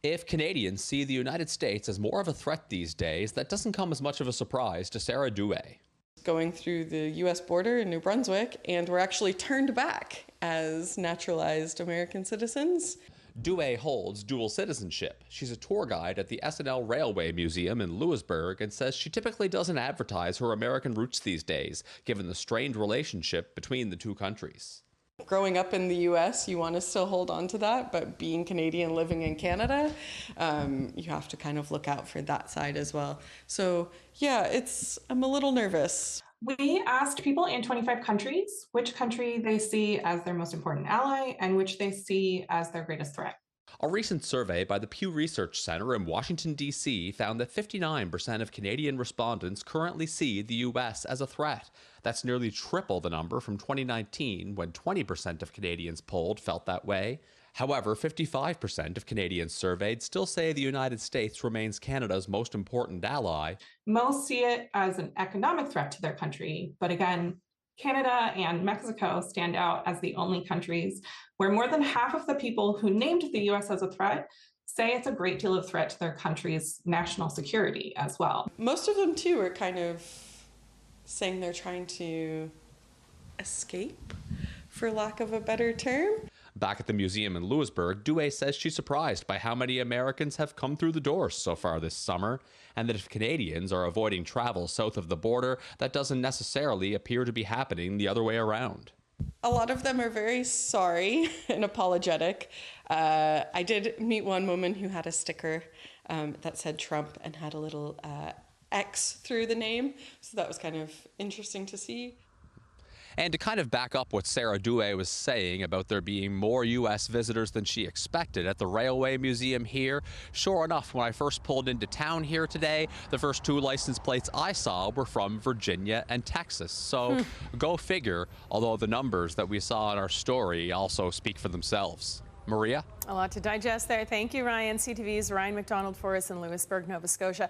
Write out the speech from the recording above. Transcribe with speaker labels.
Speaker 1: If Canadians see the United States as more of a threat these days, that doesn't come as much of a surprise to Sarah Douay.
Speaker 2: Going through the US border in New Brunswick, and were actually turned back as naturalized American citizens.
Speaker 1: Douay holds dual citizenship. She's a tour guide at the S&L Railway Museum in Louisbourg and says she typically doesn't advertise her American roots these days, given the strained relationship between the two countries.
Speaker 2: Growing up in the US, you want to still hold on to that, but being Canadian living in Canada, you have to kind of look out for that side as well. So yeah, I'm a little nervous.
Speaker 3: We asked people in 25 countries which country they see as their most important ally and which they see as their greatest threat.
Speaker 1: A recent survey by the Pew Research Center in Washington, D.C. found that 59% of Canadian respondents currently see the U.S. as a threat. That's nearly triple the number from 2019, when 20% of Canadians polled felt that way. However, 55% of Canadians surveyed still say the United States remains Canada's most important ally.
Speaker 3: Most see it as an economic threat to their country, but again, Canada and Mexico stand out as the only countries where more than half of the people who named the US as a threat say it's a great deal of threat to their country's national security as well.
Speaker 2: Most of them, too, are kind of saying they're trying to escape, for lack of a better term.
Speaker 1: Back at the museum in Louisbourg, Douay says she's surprised by how many Americans have come through the doors so far this summer, and that if Canadians are avoiding travel south of the border, that doesn't necessarily appear to be happening the other way around.
Speaker 2: A lot of them are very sorry and apologetic. I did meet one woman who had a sticker that said Trump and had a little X through the name, so that was kind of interesting to see.
Speaker 1: And to kind of back up what Sarah Douay was saying about there being more U.S. visitors than she expected at the Railway Museum here, sure enough, when I first pulled into town here today, the first two license plates I saw were from Virginia and Texas. So go figure, although the numbers that we saw in our story also speak for themselves. Maria?
Speaker 4: A lot to digest there. Thank you, Ryan. CTV's Ryan McDonald for us in Louisbourg, Nova Scotia.